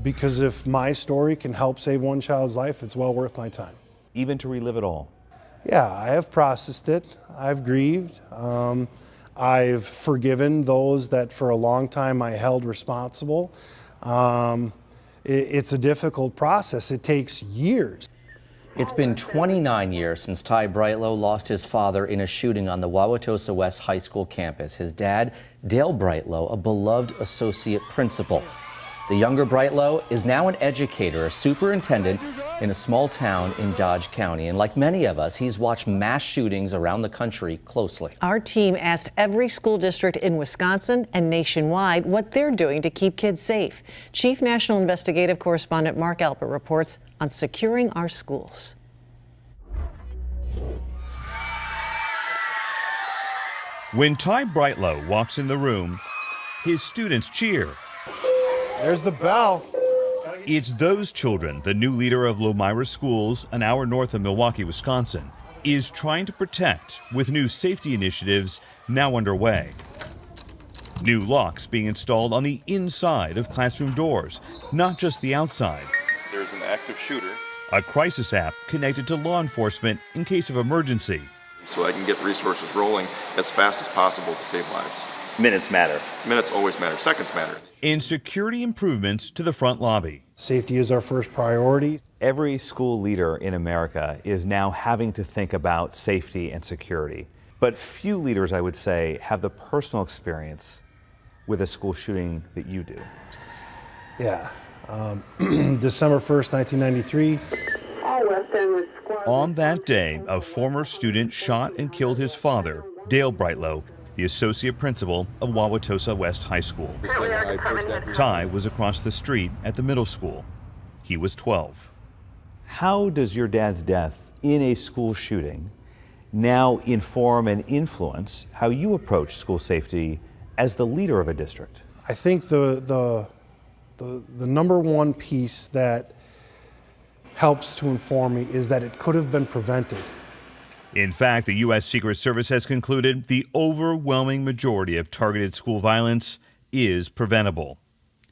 because if my story can help save one child's life, it's well worth my time. Even to relive it all? Yeah, I have processed it. I've grieved. I've forgiven those that for a long time I held responsible. It's a difficult process. It takes years. It's been 29 years since Ty Brightlow lost his father in a shooting on the Wauwatosa West High School campus. His dad, Dale Brightlow, a beloved associate principal. The younger Brightlow is now an educator, a superintendent in a small town in Dodge County. And like many of us, he's watched mass shootings around the country closely. Our team asked every school district in Wisconsin and nationwide what they're doing to keep kids safe. Chief National Investigative Correspondent Mark Alpert reports on securing our schools. When Ty Brightlow walks in the room, his students cheer. There's the bell. It's those children the new leader of Lomira Schools, an hour north of Milwaukee, Wisconsin, is trying to protect with new safety initiatives now underway. New locks being installed on the inside of classroom doors, not just the outside. There's an active shooter. A crisis app connected to law enforcement in case of emergency. So I can get resources rolling as fast as possible to save lives. Minutes matter. Minutes always matter. Seconds matter. And security improvements to the front lobby. Safety is our first priority. Every school leader in America is now having to think about safety and security. But few leaders, I would say, have the personal experience with a school shooting that you do. Yeah. December 1st, 1993. On that day, a former student shot and killed his father, Dale Brightlow, the associate principal of Wauwatosa West High School. Ty was across the street at the middle school. He was 12. How does your dad's death in a school shooting now inform and influence how you approach school safety as the leader of a district? I think the number one piece that helps to inform me is that it could have been prevented. In fact, the U.S. Secret Service has concluded the overwhelming majority of targeted school violence is preventable.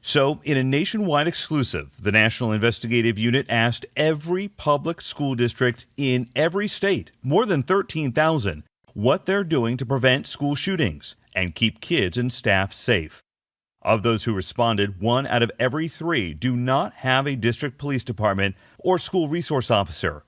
So, in a nationwide exclusive, the National Investigative Unit asked every public school district in every state, more than 13,000, what they're doing to prevent school shootings and keep kids and staff safe. Of those who responded, 1 out of every 3 do not have a district police department or school resource officer.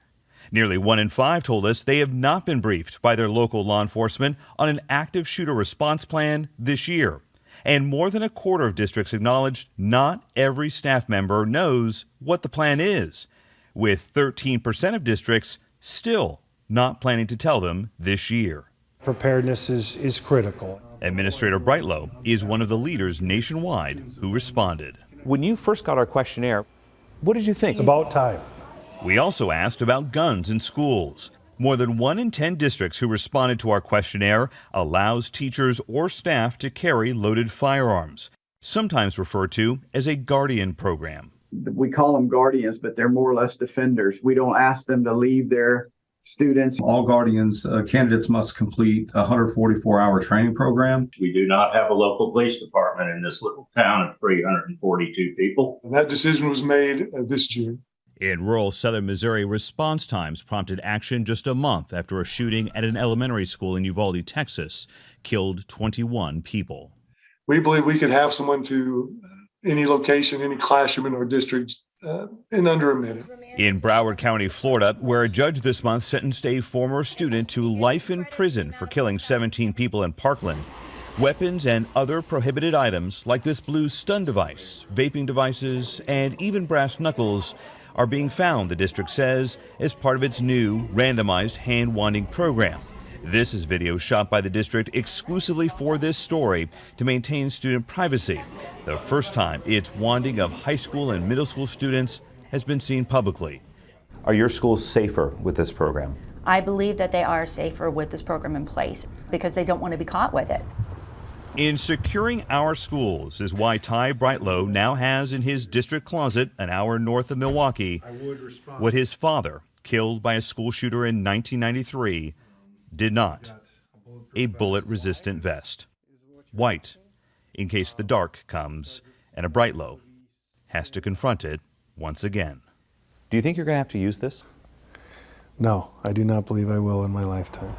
Nearly 1 in 5 told us they have not been briefed by their local law enforcement on an active shooter response plan this year. And more than a quarter of districts acknowledged not every staff member knows what the plan is, with 13% of districts still not planning to tell them this year. Preparedness is critical. Administrator Brightlow is one of the leaders nationwide who responded. When you first got our questionnaire, what did you think? It's about time. We also asked about guns in schools. More than 1 in 10 districts who responded to our questionnaire allows teachers or staff to carry loaded firearms, sometimes referred to as a guardian program. We call them guardians, but they're more or less defenders. We don't ask them to leave their students. All guardians candidates must complete a 144-hour training program. We do not have a local police department in this little town of 342 people. And that decision was made this June. In rural southern Missouri, response times prompted action just a month after a shooting at an elementary school in Uvalde, Texas, killed 21 people. We believe we could have someone to any location, any classroom in our district in under a minute. In Broward County, Florida, where a judge this month sentenced a former student to life in prison for killing 17 people in Parkland, weapons and other prohibited items like this blue stun device, vaping devices, and even brass knuckles are being found, the district says, as part of its new randomized hand wanding program. This is video shot by the district exclusively for this story to maintain student privacy. The first time its wanding of high school and middle school students has been seen publicly. Are your schools safer with this program? I believe that they are safer with this program in place because they don't want to be caught with it. In securing our schools is why Ty Brightlow now has in his district closet an hour north of Milwaukee what his father, killed by a school shooter in 1993, did not: a bullet-resistant vest, white in case the dark comes, and a Brightlow has to confront it once again. Do you think you're going to have to use this? No, I do not believe I will in my lifetime.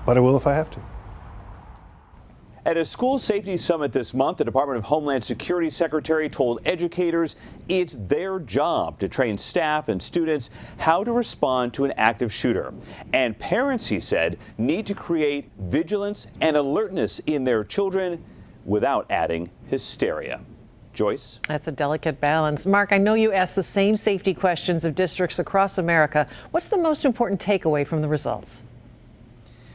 But I will if I have to. At a school safety summit this month, the Department of Homeland Security Secretary told educators it's their job to train staff and students how to respond to an active shooter. And parents, he said, need to create vigilance and alertness in their children without adding hysteria. Joyce? That's a delicate balance. Mark, I know you asked the same safety questions of districts across America. What's the most important takeaway from the results?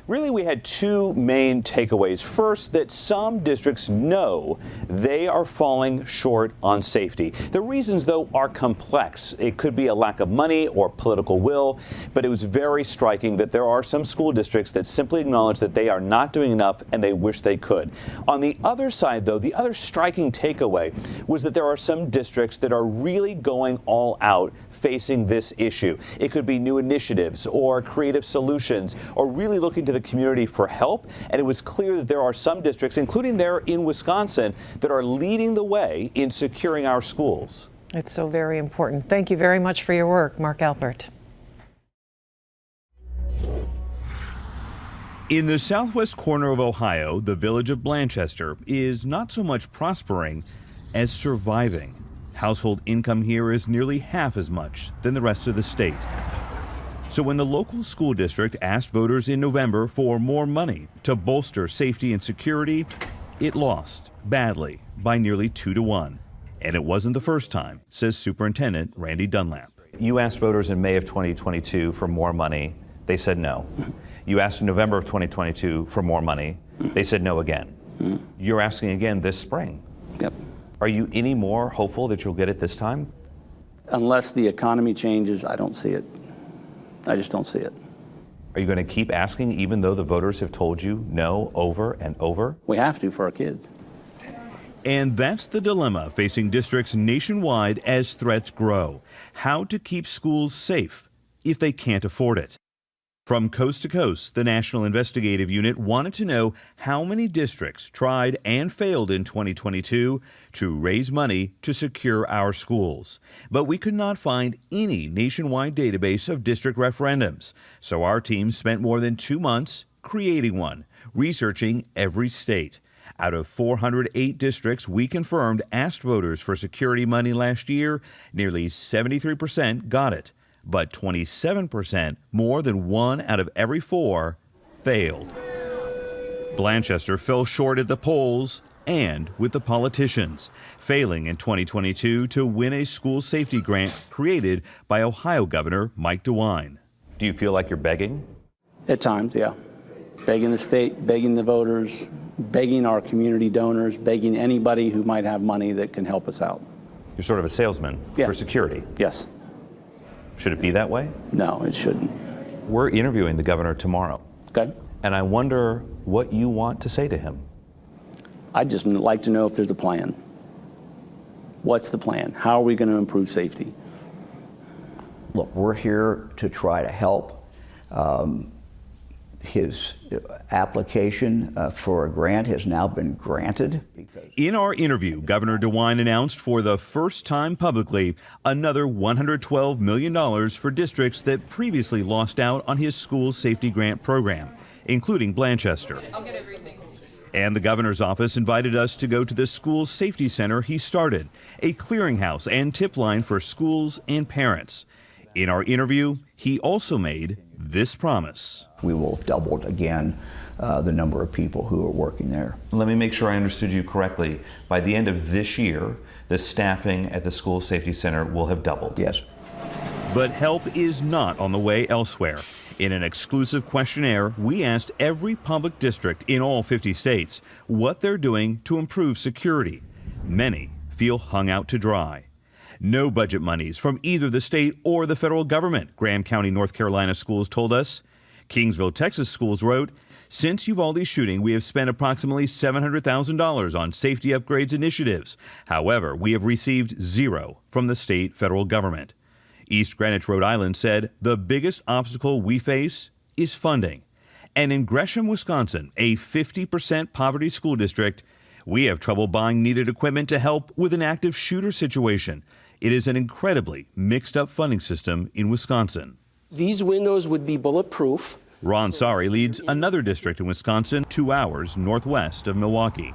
Really, we had two main takeaways. First, that some districts know they are falling short on safety. The reasons, though, are complex. It could be a lack of money or political will, but it was very striking that there are some school districts that simply acknowledge that they are not doing enough and they wish they could. On the other side, though, the other striking takeaway was that there are some districts that are really going all out facing this issue. It could be new initiatives or creative solutions or really looking to the community for help. And it was clear that there are some districts, including there in Wisconsin, that are leading the way in securing our schools. It's so very important. Thank you very much for your work, Mark Alpert. In the southwest corner of Ohio, the village of Blanchester is not so much prospering as surviving. Household income here is nearly half as much than the rest of the state. So when the local school district asked voters in November for more money to bolster safety and security, it lost badly by nearly 2-1. And it wasn't the first time, says Superintendent Randy Dunlap. You asked voters in May of 2022 for more money. They said no. You asked in November of 2022 for more money. They said no again. You're asking again this spring. Yep. Are you any more hopeful that you'll get it this time? Unless the economy changes, I don't see it. I just don't see it. Are you going to keep asking even though the voters have told you no over and over? We have to for our kids. And that's the dilemma facing districts nationwide as threats grow. How to keep schools safe if they can't afford it. From coast to coast, the National Investigative Unit wanted to know how many districts tried and failed in 2022 to raise money to secure our schools. But we could not find any nationwide database of district referendums. So our team spent more than 2 months creating one, researching every state. Out of 408 districts we confirmed asked voters for security money last year, nearly 73% got it. But 27%, more than 1 out of every 4, failed. Blanchester fell short at the polls and with the politicians, failing in 2022 to win a school safety grant created by Ohio Governor Mike DeWine. Do you feel like you're begging? At times, yeah. Begging the state, begging the voters, begging our community donors, begging anybody who might have money that can help us out. You're sort of a salesman for security. Yes. Should it be that way? No, it shouldn't. We're interviewing the governor tomorrow. Okay. And I wonder what you want to say to him. I'd just like to know if there's a plan. What's the plan? How are we going to improve safety? Look, we're here to try to help. His application for a grant has now been granted. In our interview, Governor DeWine announced for the first time publicly another $112 million for districts that previously lost out on his school safety grant program, including Blanchester. And the governor's office invited us to go to the school safety center he started, a clearinghouse and tip line for schools and parents. In our interview, he also made this promise. We will have doubled again the number of people who are working there. Let me make sure I understood you correctly. By the end of this year, the staffing at the school safety center will have doubled. Yes. But help is not on the way elsewhere. In an exclusive questionnaire, we asked every public district in all 50 states what they're doing to improve security. Many feel hung out to dry. No budget monies from either the state or the federal government, Graham County, North Carolina schools told us. Kingsville, Texas schools wrote, since Uvalde's shooting, we have spent approximately $700,000 on safety upgrades initiatives. However, we have received zero from the state federal government. East Greenwich, Rhode Island said the biggest obstacle we face is funding. And in Gresham, Wisconsin, a 50% poverty school district, We have trouble buying needed equipment to help with an active shooter situation. It is an incredibly mixed up funding system in Wisconsin. These windows would be bulletproof. Ron Sari leads another district in Wisconsin, 2 hours northwest of Milwaukee.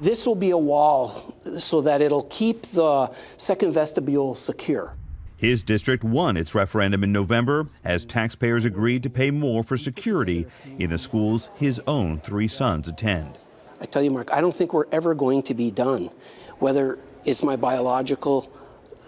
This will be a wall so that it'll keep the second vestibule secure. His district won its referendum in November as taxpayers agreed to pay more for security in the schools his own 3 sons attend. I tell you, Mark, I don't think we're ever going to be done, whether it's my biological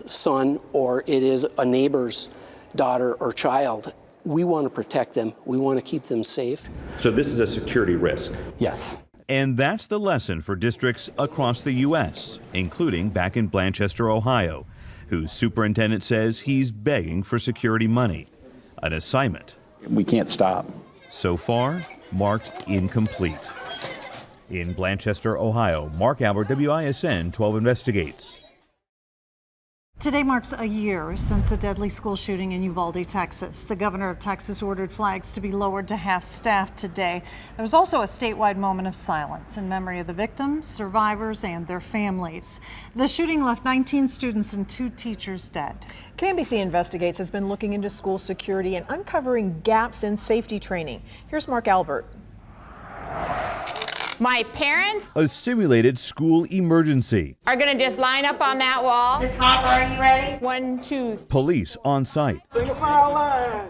son or it is a neighbor's daughter or child. We want to protect them. We want to keep them safe. So this is a security risk? Yes. And that's the lesson for districts across the U.S., including back in Blanchester, Ohio, whose superintendent says he's begging for security money, an assignment We can't stop. so far marked incomplete. In Blanchester, Ohio, Mark Albert, WISN 12 Investigates. Today marks a year since the deadly school shooting in Uvalde, Texas. The governor of Texas ordered flags to be lowered to half-staff today. There was also a statewide moment of silence in memory of the victims, survivors, and their families. The shooting left 19 students and 2 teachers dead. KMBC Investigates has been looking into school security and uncovering gaps in safety training. Here's Mark Albert. My parents A simulated school emergency. are going to just line up on that wall. Miss Hopper, are you ready? 1, 2. Police on site.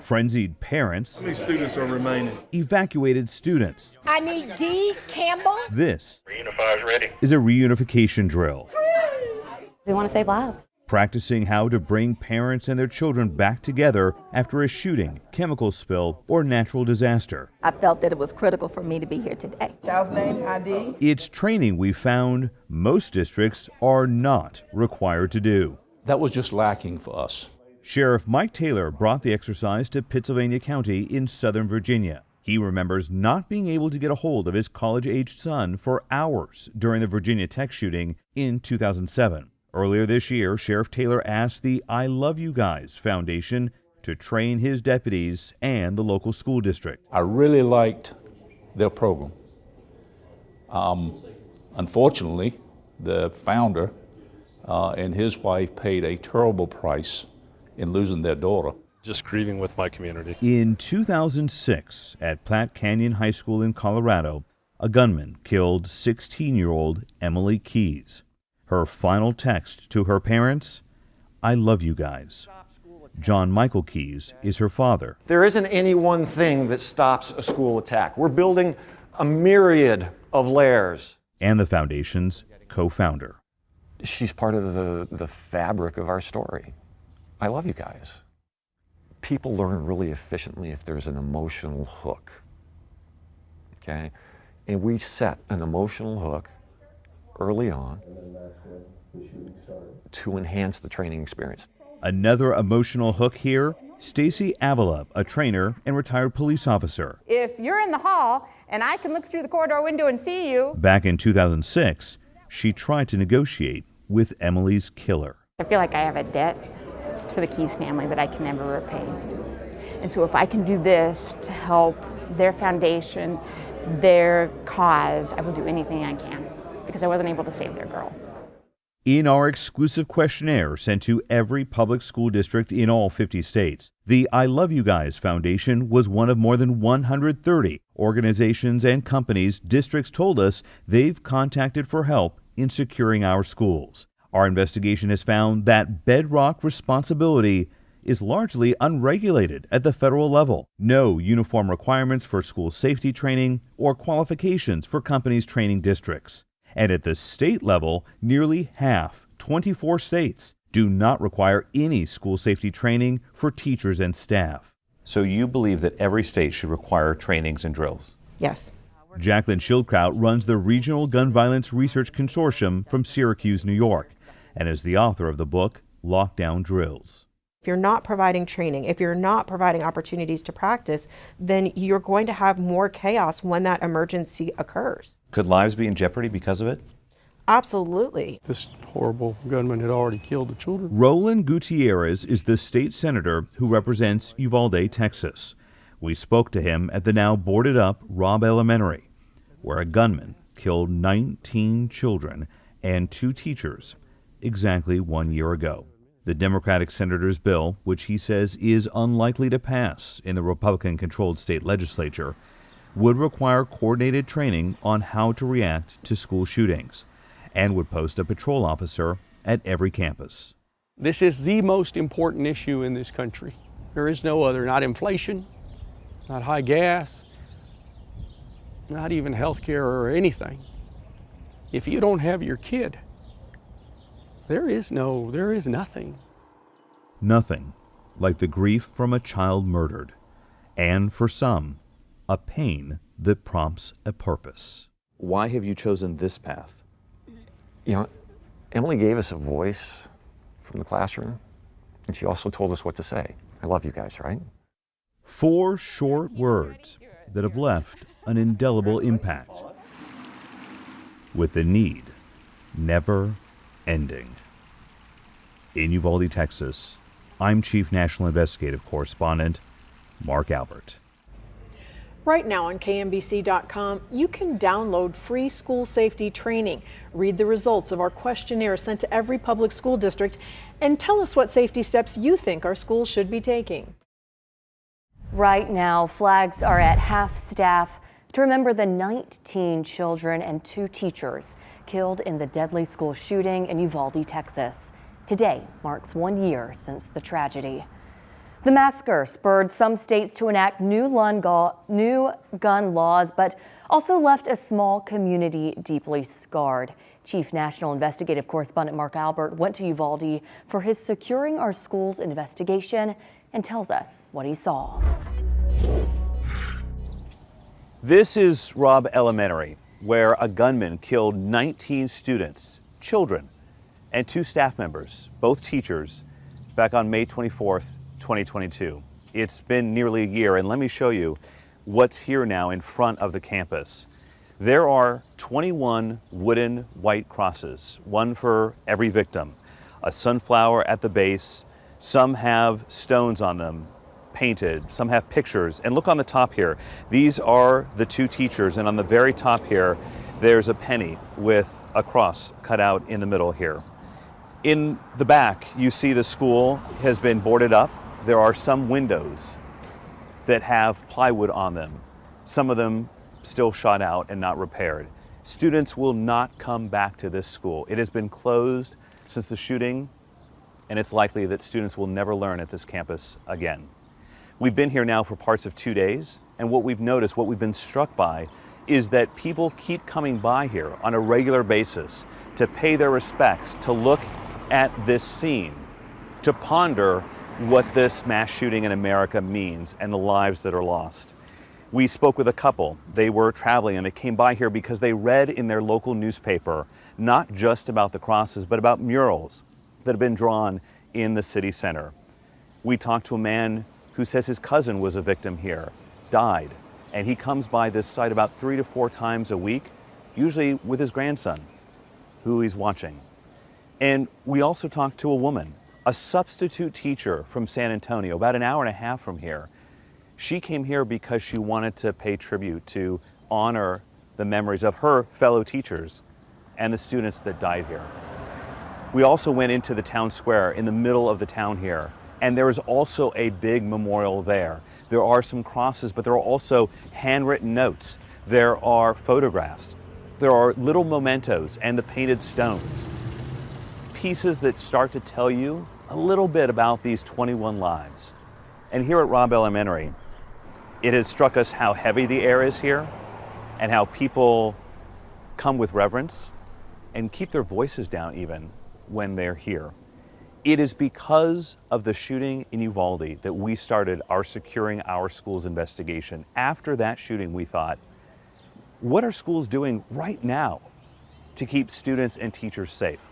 Frenzied parents. How many students are remaining? Evacuated students. I need D. Campbell. This Reunify is ready. is a reunification drill. We want to save lives. Practicing how to bring parents and their children back together after a shooting, chemical spill, or natural disaster. I felt that it was critical for me to be here today. Child's name, ID. It's training we found most districts are not required to do. That was just lacking for us. Sheriff Mike Taylor brought the exercise to Pittsylvania County in Southern Virginia. He remembers not being able to get a hold of his college-aged son for hours during the Virginia Tech shooting in 2007. Earlier this year, Sheriff Taylor asked the I Love You Guys Foundation to train his deputies and the local school district. I really liked their program. Unfortunately, the founder and his wife paid a terrible price in losing their daughter. Just grieving with my community. In 2006, at Platte Canyon High School in Colorado, a gunman killed 16-year-old Emily Keys. Her final text to her parents, I love you guys. John Michael Keys is her father. There isn't any one thing that stops a school attack. We're building a myriad of layers. And the foundation's co-founder. She's part of the fabric of our story. I love you guys. People learn really efficiently if there's an emotional hook. Okay? And we set an emotional hook early on to enhance the training experience. Another emotional hook here, Stacy Avila, a trainer and retired police officer. If you're in the hall and I can look through the corridor window and see you. Back in 2006, she tried to negotiate with Emily's killer. I feel like I have a debt to the Keys family that I can never repay. And so if I can do this to help their foundation, their cause, I will do anything I can, because I wasn't able to save their girl. In our exclusive questionnaire sent to every public school district in all 50 states, the I Love You Guys Foundation was one of more than 130 organizations and companies districts told us they've contacted for help in securing our schools. Our investigation has found that bedrock responsibility is largely unregulated at the federal level. No uniform requirements for school safety training or qualifications for companies training districts. And at the state level, nearly half, 24 states, do not require any school safety training for teachers and staff. So you believe that every state should require trainings and drills? Yes. Jacqueline Schildkraut runs the Regional Gun Violence Research Consortium from Syracuse, New York, and is the author of the book, Lockdown Drills. If you're not providing training, if you're not providing opportunities to practice, then you're going to have more chaos when that emergency occurs. Could lives be in jeopardy because of it? Absolutely. This horrible gunman had already killed the children. Roland Gutierrez is the state senator who represents Uvalde, Texas. We spoke to him at the now boarded up Robb Elementary, where a gunman killed 19 children and 2 teachers exactly 1 year ago. The Democratic senator's bill, which he says is unlikely to pass in the Republican-controlled state legislature, would require coordinated training on how to react to school shootings and would post a patrol officer at every campus. This is the most important issue in this country. There is no other, not inflation, not high gas, not even health care or anything. If you don't have your kid, there is nothing. Nothing like the grief from a child murdered, and for some, a pain that prompts a purpose. Why have you chosen this path? You know, Emily gave us a voice from the classroom, and she also told us what to say. I love you guys, right? 4 short words that have left an indelible impact, with the need never ending. In Uvalde, Texas, I'm Chief National Investigative Correspondent Mark Albert. Right now on KMBC.com, you can download free school safety training, read the results of our questionnaire sent to every public school district, and tell us what safety steps you think our schools should be taking. Right now, flags are at half staff to remember the 19 children and 2 teachers killed in the deadly school shooting in Uvalde, Texas. Today marks 1 year since the tragedy. The massacre spurred some states to enact new gun laws, but also left a small community deeply scarred. Chief National Investigative Correspondent Mark Albert went to Uvalde for his Securing Our Schools investigation and tells us what he saw. This is Robb Elementary, where a gunman killed 19 students, children, and 2 staff members, both teachers, back on May 24th, 2022. It's been nearly a year, and let me show you what's here now in front of the campus. There are 21 wooden white crosses, one for every victim, a sunflower at the base. Some have stones on them, painted, some have pictures. And look on the top here. These are the 2 teachers, and on the very top here, there's a penny with a cross cut out in the middle here. In the back, you see the school has been boarded up. There are some windows that have plywood on them, some of them still shot out and not repaired. Students will not come back to this school. It has been closed since the shooting, and it's likely that students will never learn at this campus again. We've been here now for parts of 2 days, and what we've noticed, what we've been struck by, is that people keep coming by here on a regular basis to pay their respects, to look at this scene, to ponder what this mass shooting in America means and the lives that are lost. We spoke with a couple. They were traveling and they came by here because they read in their local newspaper not just about the crosses, but about murals that have been drawn in the city center. We talked to a man who says his cousin was a victim here, died, and he comes by this site about 3 to 4 times a week, usually with his grandson, who he's watching. And we also talked to a woman, a substitute teacher from San Antonio, about an hour and a half from here. She came here because she wanted to pay tribute to honor the memories of her fellow teachers and the students that died here. We also went into the town square in the middle of the town here, and there is also a big memorial there. There are some crosses, but there are also handwritten notes. There are photographs. There are little mementos and the painted stones. Pieces that start to tell you a little bit about these 21 lives. And here at Robb Elementary, it has struck us how heavy the air is here and how people come with reverence and keep their voices down even when they're here. It is because of the shooting in Uvalde that we started our Securing Our Schools investigation. After that shooting, we thought, what are schools doing right now to keep students and teachers safe?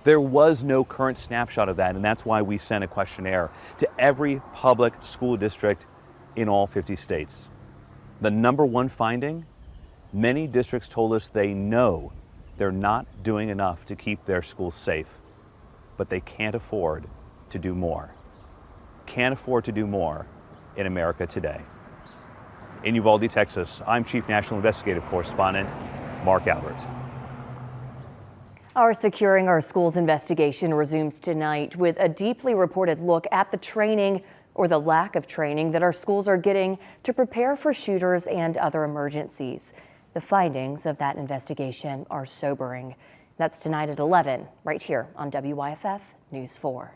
There was no current snapshot of that, and that's why we sent a questionnaire to every public school district in all 50 states. The #1 finding, many districts told us they know they're not doing enough to keep their schools safe, but they can't afford to do more. Can't afford to do more in America today. In Uvalde, Texas, I'm Chief National Investigative Correspondent Mark Albert. Our Securing Our Schools investigation resumes tonight with a deeply reported look at the training or the lack of training that our schools are getting to prepare for shooters and other emergencies. The findings of that investigation are sobering. That's tonight at 11, right here on WYFF News 4.